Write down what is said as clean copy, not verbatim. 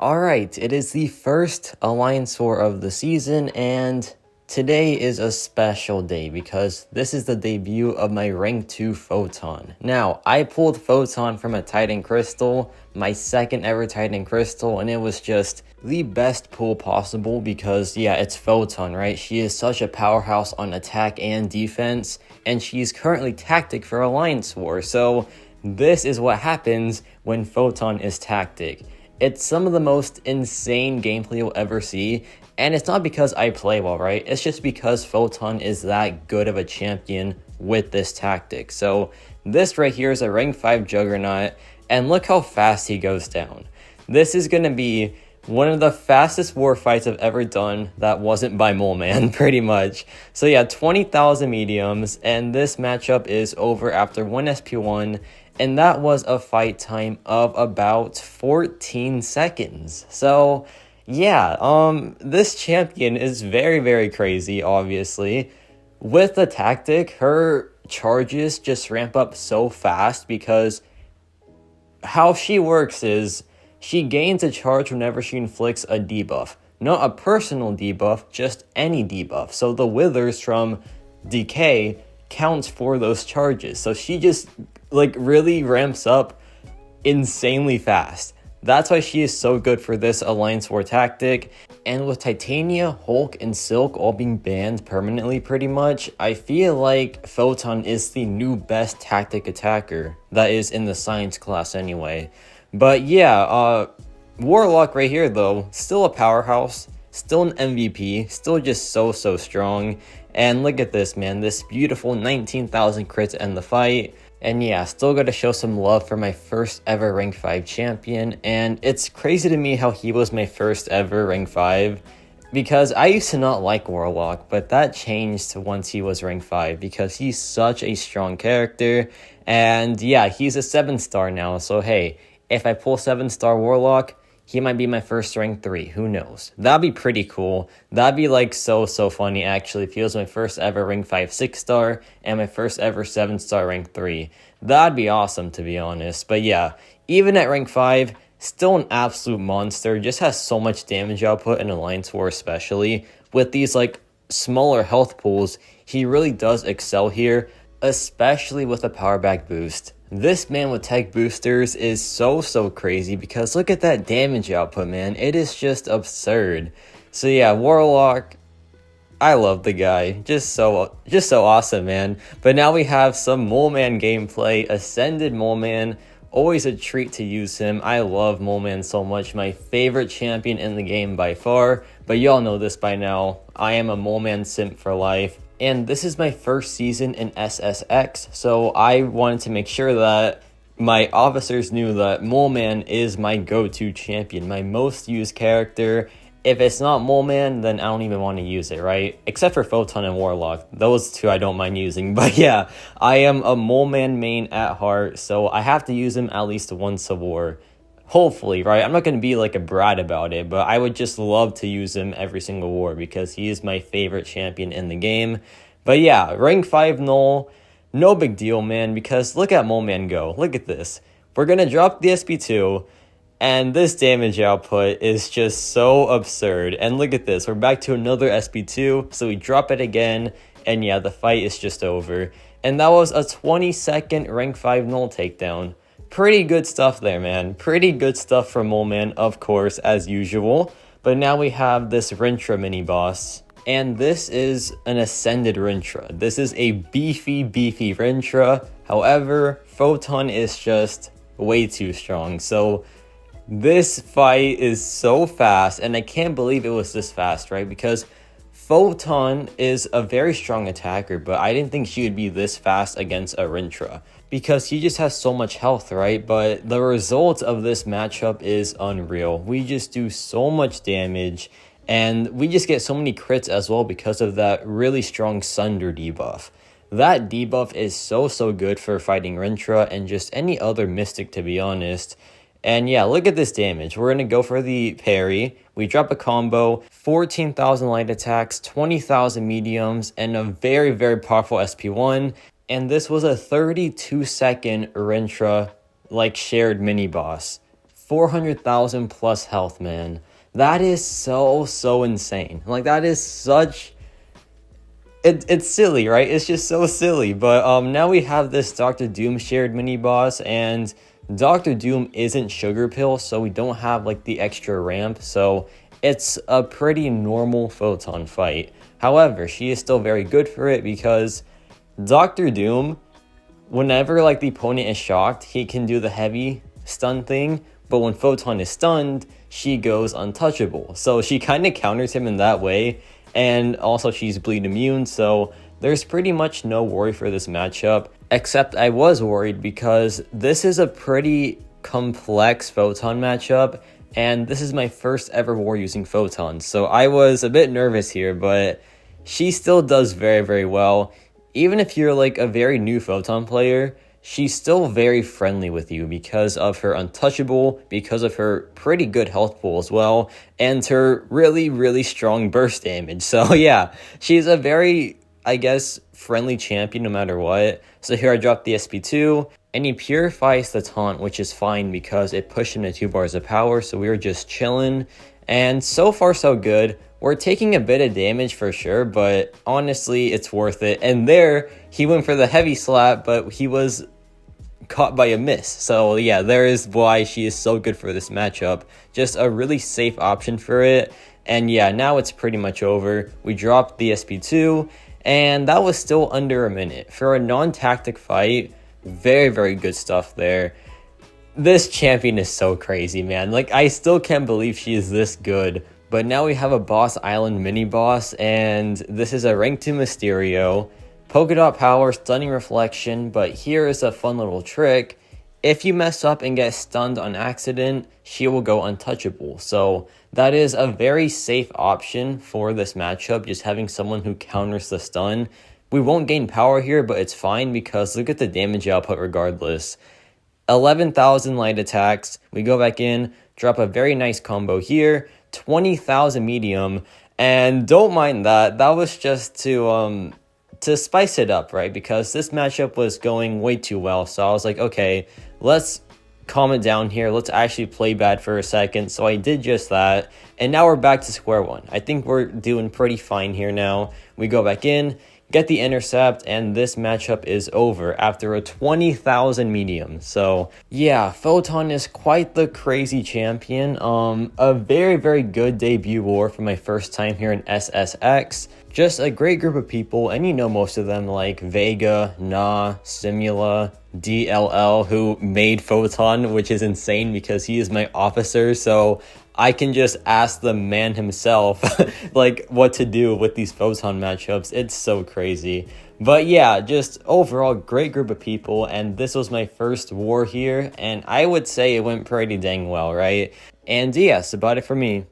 Alright, it is the first Alliance War of the season, and today is a special day because this is the debut of my Rank 2 Photon. Now, I pulled Photon from a Titan Crystal, my second ever Titan Crystal, and it was just the best pull possible because, yeah, it's Photon, right? She is such a powerhouse on attack and defense, and she's currently tactic for Alliance War, so this is what happens when Photon is tactic. It's some of the most insane gameplay you'll ever see, and it's not because I play well, right? It's just because Photon is that good of a champion with this tactic. So this right here is a rank 5 Juggernaut, and look how fast he goes down. This is going to be one of the fastest war fights I've ever done that wasn't by Mole Man, pretty much. So yeah, 20,000 mediums, and this matchup is over after 1 SP1, and that was a fight time of about 14 seconds. So yeah, this champion is very, very crazy, obviously. With the tactic, her charges just ramp up so fast because how she works is she gains a charge whenever she inflicts a debuff. Not a personal debuff, just any debuff. So the withers from decay counts for those charges. So she just really ramps up insanely fast. That's why she is so good for this Alliance War tactic. And with Titania, Hulk, and Silk all being banned permanently pretty much, I feel like Photon is the new best tactic attacker that is in the science class anyway. But yeah, Warlock right here though, still a powerhouse, still an MVP, still just so strong. And look at this, man, this beautiful 19,000 crits to end the fight. And yeah, still gotta show some love for my first ever rank 5 champion, and it's crazy to me how he was my first ever rank 5, because I used to not like Warlock, but that changed once he was rank 5, because he's such a strong character, and yeah, he's a 7-star now, so hey, if I pull 7-star Warlock, he might be my first rank 3, who knows? That'd be pretty cool. That'd be so funny actually if he was my first ever rank 5 6-star and my first ever 7-star rank 3. That'd be awesome to be honest. But yeah, even at rank 5, still an absolute monster, just has so much damage output in Alliance War especially. With these smaller health pools, he really does excel here, especially with a power back boost. This man with tech boosters is so crazy because look at that damage output, man. It is just absurd. So yeah, Warlock, I love the guy. Just so awesome, man. But now we have some Mole Man gameplay. Ascended Mole Man, always a treat to use him. I love Mole Man so much. My favorite champion in the game by far. But y'all know this by now. I am a Mole Man simp for life. And this is my first season in SSX, so I wanted to make sure that my officers knew that Mole Man is my go-to champion, my most used character. If it's not Mole Man, then I don't even want to use it, right? Except for Photon and Warlock. Those two I don't mind using. But yeah, I am a Mole Man main at heart, so I have to use him at least once a war. Hopefully, right? I'm not going to be like a brat about it, but I would just love to use him every single war because he is my favorite champion in the game. But yeah, rank 5 null, no big deal, man, because look at Mole Man go. Look at this. We're going to drop the SP2, and this damage output is just so absurd. And look at this. We're back to another SP2, so we drop it again, and yeah, the fight is just over. And that was a 20-second rank 5 null takedown. Pretty good stuff there, man. Pretty good stuff from Mole Man, of course, as usual. But now we have this Rintra mini-boss. And this is an Ascended Rintra. This is a beefy Rintra. However, Photon is just way too strong. So this fight is so fast, and I can't believe it was this fast, right? Because Photon is a very strong attacker, but I didn't think she would be this fast against a Rintra because he just has so much health, right? But the result of this matchup is unreal. We just do so much damage, and we just get so many crits as well because of that really strong Sunder debuff. That debuff is so good for fighting Rintra and just any other Mystic, to be honest. And yeah, look at this damage. We're going to go for the parry. We drop a combo, 14,000 light attacks, 20,000 mediums, and a very powerful SP1. And this was a 32-second Rintra, shared mini-boss. 400,000 plus health, man. That is so insane. Like, that is such... It's silly, right? It's just so silly. But now we have this Dr. Doom shared mini boss, and Dr. Doom isn't Sugar Pill, so we don't have like the extra ramp, so it's a pretty normal Photon fight. However, she is still very good for it because Dr. Doom, whenever like the opponent is shocked, he can do the heavy stun thing, but when Photon is stunned, she goes untouchable. So she kind of counters him in that way, and also she's bleed immune, so there's pretty much no worry for this matchup, except I was worried because this is a pretty complex Photon matchup, and this is my first ever war using Photon, so I was a bit nervous here, but she still does very well. Even if you're like a very new Photon player, she's still very friendly with you because of her untouchable, because of her pretty good health pool as well, and her really strong burst damage. So yeah, she's a very, I guess, friendly champion no matter what. So here I dropped the SP2, and he purifies the taunt, which is fine because it pushed him to 2 bars of power, so we were just chilling. And so far so good. We're taking a bit of damage for sure, but honestly, it's worth it. And there, he went for the heavy slap, but he was caught by a miss. So yeah, there is why she is so good for this matchup. Just a really safe option for it. And yeah, now it's pretty much over. We dropped the SP2, and that was still under a minute. For a non-tactic fight, very good stuff there. This champion is so crazy, man. Like, I still can't believe she is this good. But now we have a boss island mini boss, and this is a rank 2 Mysterio. Polka dot power, stunning reflection, but here is a fun little trick. If you mess up and get stunned on accident, she will go untouchable. So that is a very safe option for this matchup, just having someone who counters the stun. We won't gain power here, but it's fine because look at the damage output regardless. 11,000 light attacks. We go back in, drop a very nice combo here. 20,000 medium, and don't mind that. That was just to spice it up, right? Because this matchup was going way too well, so I was like, okay, let's calm it down here. Let's actually play bad for a second. So I did just that, and now we're back to square one. I think we're doing pretty fine here now. We go back in, get the intercept, and this matchup is over after a 20,000 medium. So yeah, Photon is quite the crazy champion. A very good debut war for my first time here in SSX. Just a great group of people, and you know most of them, like Vega, Na, Simula, DLL, who made Photon, which is insane because he is my officer, so I can just ask the man himself like what to do with these Photon matchups. It's so crazy. But yeah, just overall great group of people, and this was my first war here, and I would say it went pretty dang well, right? And yeah, that's about it for me.